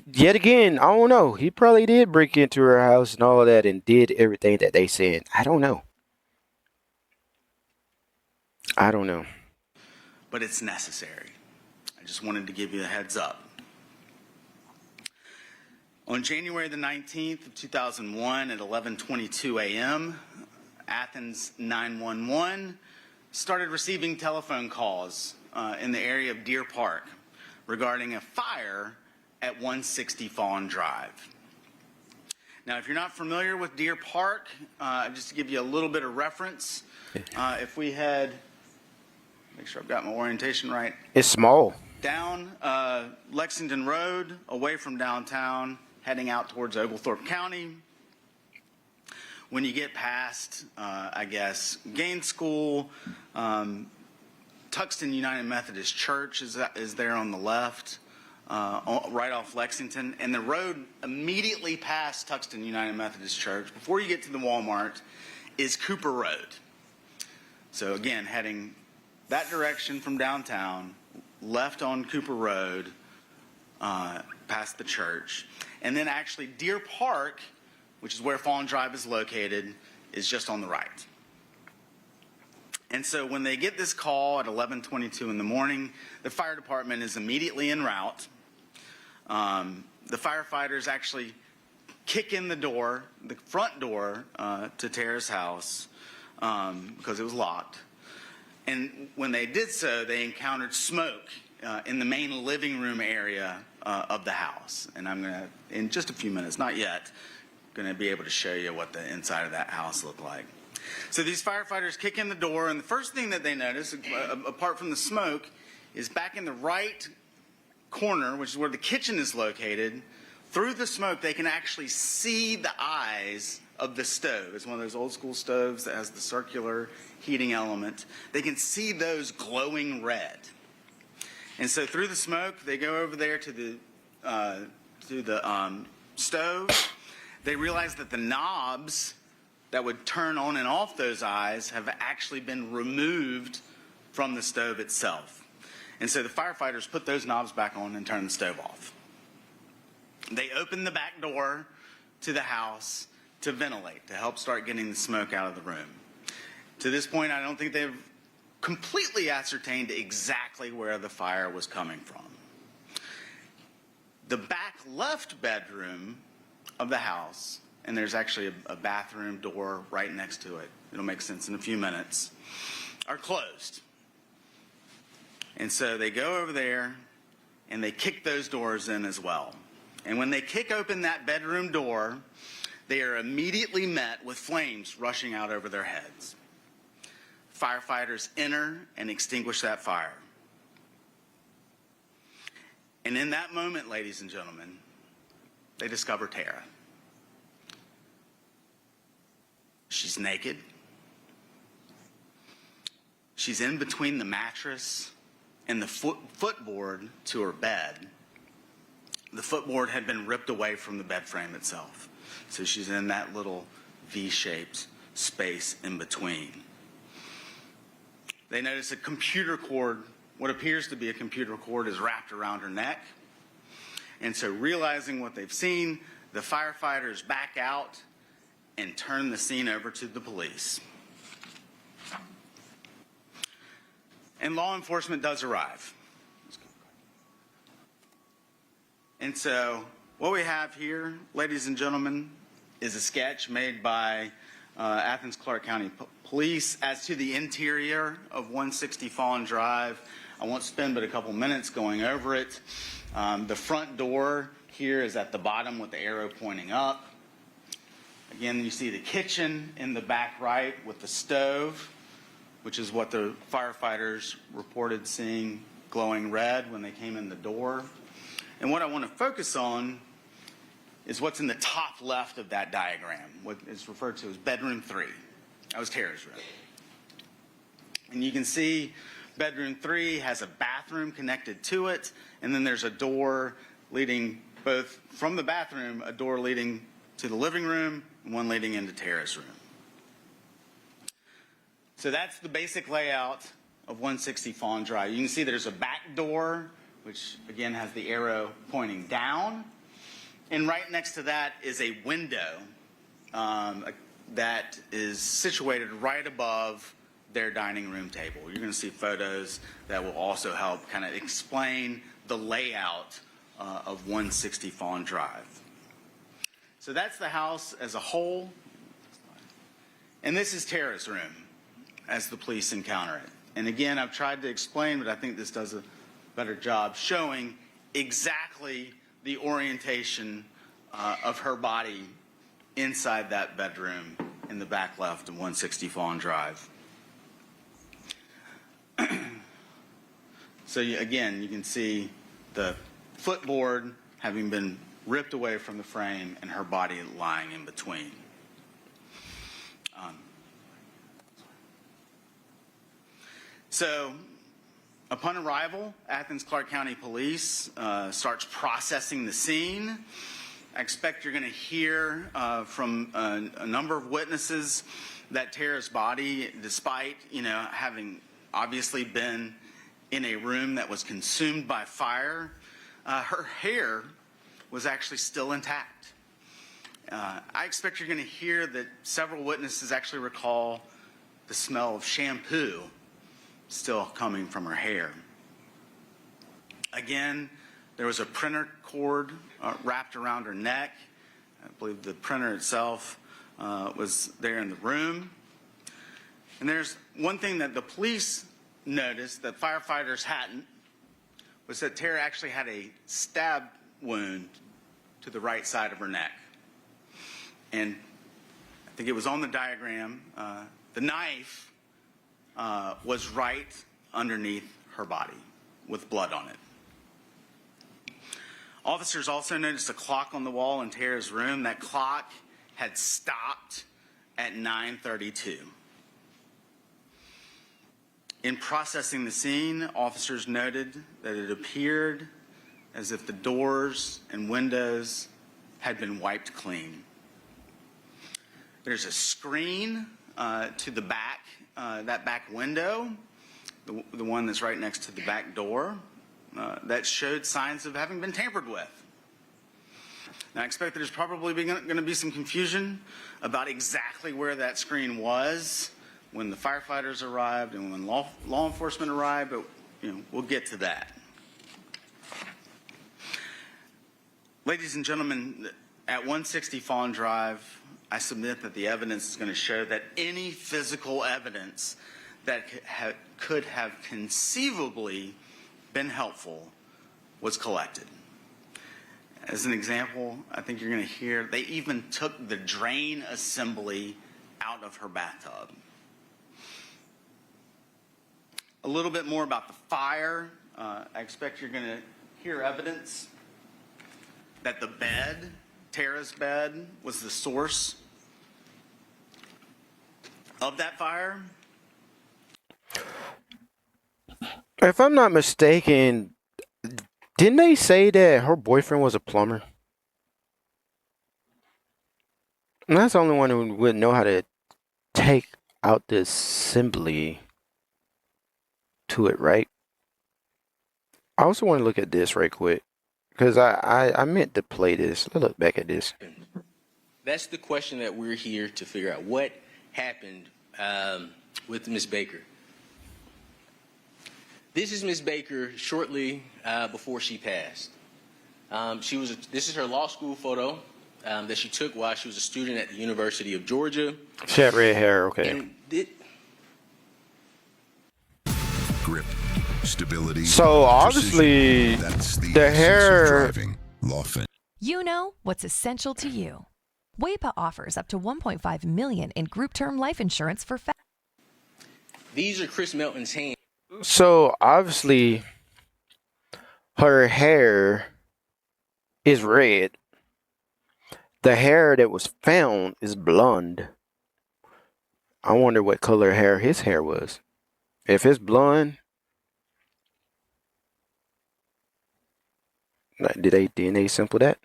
yet again, I don't know. He probably did break into her house and all of that and did everything that they said. I don't know. But it's necessary. I just wanted to give you a heads up. On January the 19th of 2001 at 11:22 a.m., Athens 911 started receiving telephone calls in the area of Deer Park regarding a fire at 160 Fawn Drive. Now, if you're not familiar with Deer Park, just to give you a little bit of reference, if we had, make sure I've got my orientation right. It's small. Down Lexington Road, away from downtown, heading out towards Oglethorpe County. When you get past, Gaines School, Tuxton United Methodist Church is there on the left, right off Lexington. And the road immediately past Tuxton United Methodist Church, before you get to the Walmart, is Cooper Road. So again, heading that direction from downtown, left on Cooper Road, past the church. And then actually Deer Park, which is where Fawn Drive is located, is just on the right. And so when they get this call at 11:22 in the morning, the fire department is immediately en route. The firefighters actually kick in the door, the front door to Tara's house because it was locked. And when they did so, they encountered smoke in the main living room area of the house. And I'm going to, in just a few minutes, not yet, going to be able to show you what the inside of that house looked like. So these firefighters kick in the door, and the first thing that they notice, apart from the smoke, is back in the right corner, which is where the kitchen is located. Through the smoke, they can actually see the eyes of the stove. It's one of those old school stoves that has the circular heating element. They can see those glowing red. And so through the smoke, they go over there to the stove. They realize that the knobs that would turn on and off those eyes have actually been removed from the stove itself. And so the firefighters put those knobs back on and turn the stove off. They open the back door to the house to ventilate, to help start getting the smoke out of the room. To this point, I don't think they've completely ascertained exactly where the fire was coming from. The back left bedroom of the house, and there's actually a bathroom door right next to it, it'll make sense in a few minutes, are closed. And so they go over there and they kick those doors in as well. And when they kick open that bedroom door, they are immediately met with flames rushing out over their heads. Firefighters enter and extinguish that fire. And in that moment, ladies and gentlemen, they discover Tara. She's naked. She's in between the mattress and the footboard to her bed. The footboard had been ripped away from the bed frame itself. So she's in that little V-shaped space in between. They notice a computer cord, what appears to be a computer cord, is wrapped around her neck. And so realizing what they've seen, the firefighters back out and turn the scene over to the police. And law enforcement does arrive. And so what we have here, ladies and gentlemen, is a sketch made by Athens-Clarke County Police as to the interior of 160 Fawn Drive. I won't spend but a couple minutes going over it. The front door here is at the bottom with the arrow pointing up. Again, you see the kitchen in the back right with the stove, which is what the firefighters reported seeing glowing red when they came in the door. And what I want to focus on is what's in the top left of that diagram, what is referred to as bedroom 3. That was Tara's room. And you can see bedroom 3 has a bathroom connected to it, and then there's a door leading both from the bathroom, a door leading to the living room, and one leading into Tara's room. So that's the basic layout of 160 Fawn Drive. You can see there's a back door, which again has the arrow pointing down. And right next to that is a window that is situated right above their dining room table. You're going to see photos that will also help kind of explain the layout of 160 Fawn Drive. So that's the house as a whole. And this is Tara's room as the police encounter it. And again, I've tried to explain, but I think this does a better job showing exactly the orientation of her body inside that bedroom in the back left of 160 Fawn Drive. So again, you can see the footboard having been ripped away from the frame and her body lying in between. So upon arrival, Athens-Clarke County Police starts processing the scene. I expect you're going to hear from a number of witnesses that Tara's body, despite having obviously been in a room that was consumed by fire, her hair was actually still intact. I expect you're going to hear that several witnesses actually recall the smell of shampoo still coming from her hair. Again, there was a printer cord wrapped around her neck. I believe the printer itself was there in the room. And there's one thing that the police noticed that firefighters hadn't, was that Tara actually had a stab wound to the right side of her neck. And I think it was on the diagram, the knife was right underneath her body with blood on it. Officers also noticed a clock on the wall in Tara's room. That clock had stopped at 9:32. In processing the scene, officers noted that it appeared as if the doors and windows had been wiped clean. There's a screen to the back, that back window, the one that's right next to the back door, that showed signs of having been tampered with. Now, I expect there's probably going to be some confusion about exactly where that screen was when the firefighters arrived and when law enforcement arrived, but we'll get to that. Ladies and gentlemen, at 160 Fawn Drive, I submit that the evidence is going to show that any physical evidence that could have conceivably been helpful was collected. As an example, I think you're going to hear they even took the drain assembly out of her bathtub. A little bit more about the fire. I expect you're going to hear evidence that the bed, Tara's bed, was the source of that fire. If I'm not mistaken, didn't they say that her boyfriend was a plumber? And that's the only one who would know how to take out the assembly to it, right? I also want to look at this right quick, because I meant to play this. Let's look back at this. That's the question that we're here to figure out. What happened with Ms. Baker? This is Ms. Baker shortly before she passed. This is her law school photo that she took while she was a student at the University of Georgia. She had red hair, okay. And Grip, stability. So obviously, that's the hair. You know what's essential to you. WAEPA offers up to $1.5 million in group term life insurance for these are Chris Melton's hands. So obviously, her hair is red. The hair that was found is blonde. I wonder what color hair his hair was. If it's blonde, did they DNA sample that?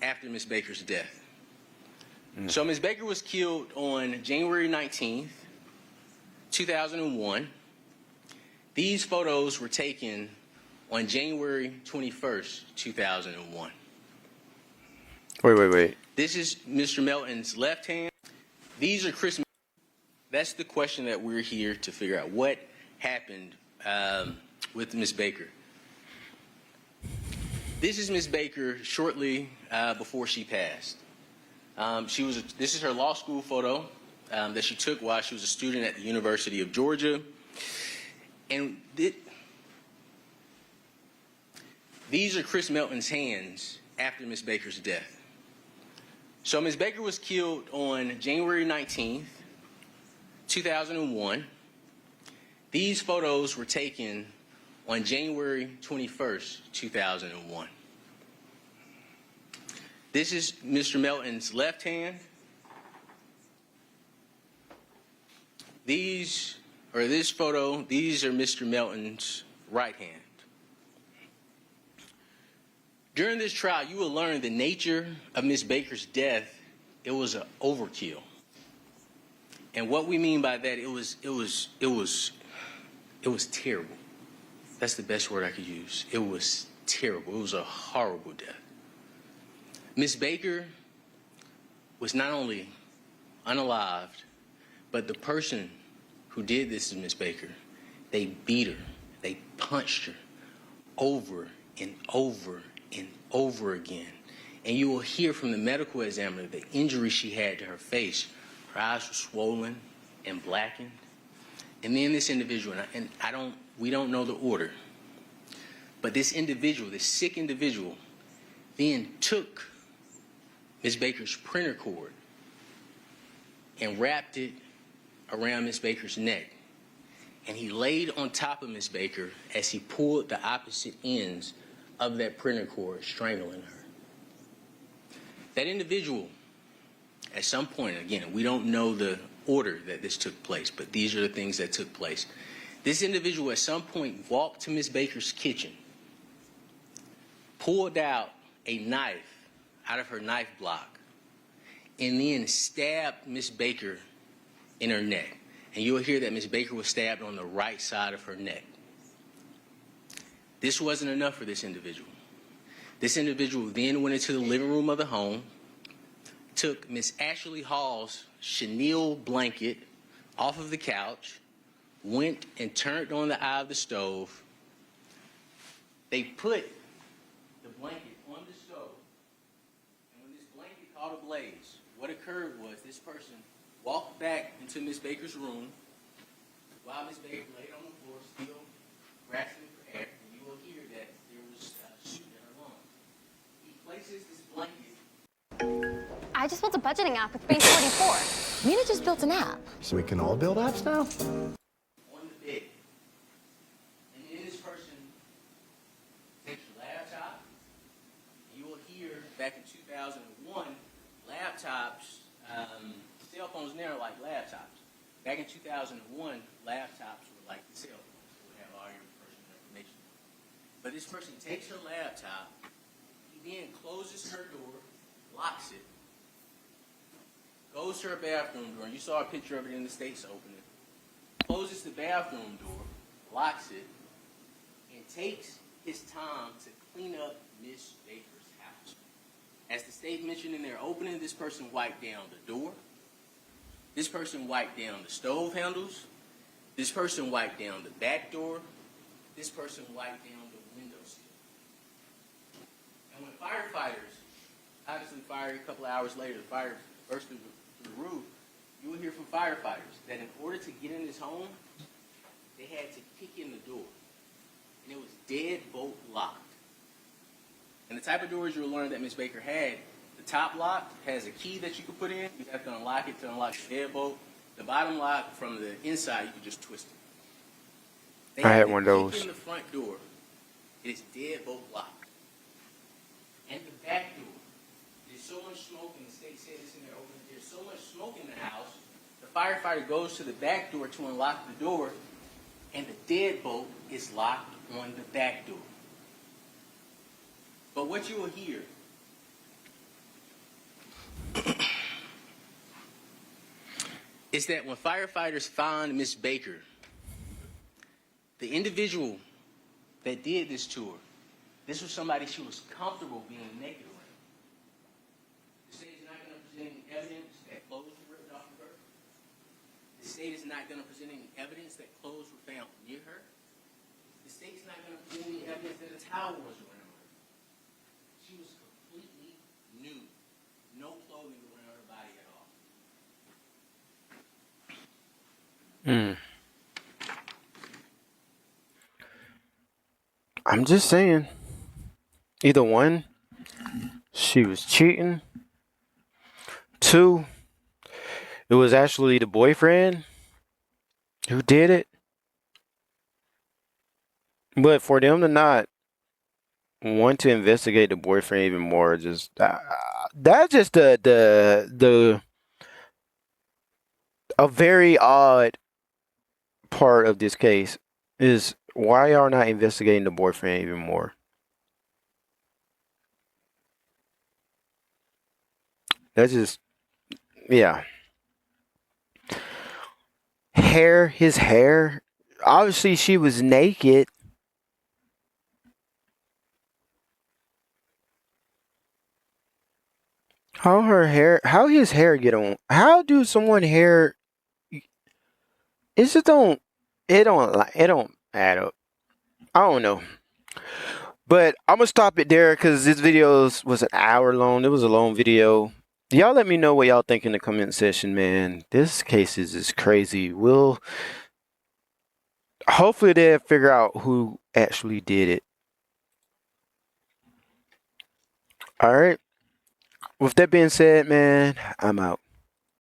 After Ms. Baker's death. So Ms. Baker was killed on January 19th, 2001. These photos were taken on January 21st, 2001. Wait. This is Mr. Melton's left hand. These are Chris. That's the question that we're here to figure out. What happened with Ms. Baker? This is Ms. Baker shortly before she passed. This is her law school photo that she took while she was a student at the University of Georgia. And these are Chris Melton's hands after Ms. Baker's death. So Ms. Baker was killed on January 19th, 2001. These photos were taken on January 21st, 2001. This is Mr. Melton's left hand. This photo, these are Mr. Melton's right hand. During this trial, you will learn the nature of Ms. Baker's death. It was an overkill. And what we mean by that, it was terrible. That's the best word I could use. It was terrible. It was a horrible death. Ms. Baker was not only unalived, but the person who did this to Ms. Baker, they beat her, they punched her over and over and over again. And you will hear from the medical examiner the injury she had to her face. Her eyes were swollen and blackened. And then this individual, we don't know the order, but this individual, this sick individual, then took Ms. Baker's printer cord and wrapped it around Ms. Baker's neck. And he laid on top of Ms. Baker as he pulled the opposite ends of that printer cord, strangling her. That individual, at some point, again, we don't know the order that this took place, but these are the things that took place. This individual at some point walked to Ms. Baker's kitchen, pulled out a knife out of her knife block, and then stabbed Ms. Baker in her neck. And you'll hear that Ms. Baker was stabbed on the right side of her neck. This wasn't enough for this individual. This individual then went into the living room of the home, took Miss Ashley Hall's chenille blanket off of the couch, went and turned on the eye of the stove. They put the blanket on the stove, and when this blanket caught a blaze, what occurred was this person walked back into Miss Baker's room while Miss Baker laid on the floor, still grasping for air, and you will hear that there was shooting in her lungs. He places this blanket. I just built a budgeting app with Base 44. Mina just built an app. So we can all build apps now? On the bed. And then this person takes your laptop. You will hear back in 2001, laptops, cell phones now are like laptops. Back in 2001, laptops were like the cell phones. They would have all your personal information. But this person takes her laptop, he then closes her door, locks it, goes to her bathroom door, and you saw a picture of it in the States opening, closes the bathroom door, locks it, and takes his time to clean up Miss Baker's house. As the state mentioned in their opening, this person wiped down the door, this person wiped down the stove handles, this person wiped down the back door, this person wiped down the windowsill. And when firefighters obviously fired a couple of hours later, the fire burst through the roof, you will hear from firefighters that in order to get in this home, they had to kick in the door. And it was deadbolt locked. And the type of doors you'll learn that Miss Baker had, the top lock has a key that you can put in. You have to unlock it to unlock the deadbolt. The bottom lock, from the inside, you can just twist it. I had one of those. In the front door, it is deadbolt locked. And the back door, there's so much smoke, and the state said this in their opening, there's so much smoke in the house, the firefighter goes to the back door to unlock the door, and the deadbolt is locked on the back door. But what you will hear is that when firefighters found Miss Baker, the individual that did this to her, this was somebody she was comfortable being naked around. The state is not going to present any evidence that clothes were ripped off of her. The state is not going to present any evidence that clothes were found near her. The state's not going to present any evidence that a towel was around her. She was completely nude. No clothing around her body at all. I'm just saying. Either one, she was cheating. Two, it was actually the boyfriend who did it. But for them to not want to investigate the boyfriend even more, just that's just the a very odd part of this case is why y'all not investigating the boyfriend even more. That's just, yeah. His hair. Obviously, she was naked. How his hair get on? How do someone hair? It just don't. It don't add up. I don't know. But I'm gonna stop it there because this video was an hour long. It was a long video. Y'all let me know what y'all think in the comment section, man. This case is just crazy. Hopefully they'll figure out who actually did it. All right. With that being said, man, I'm out.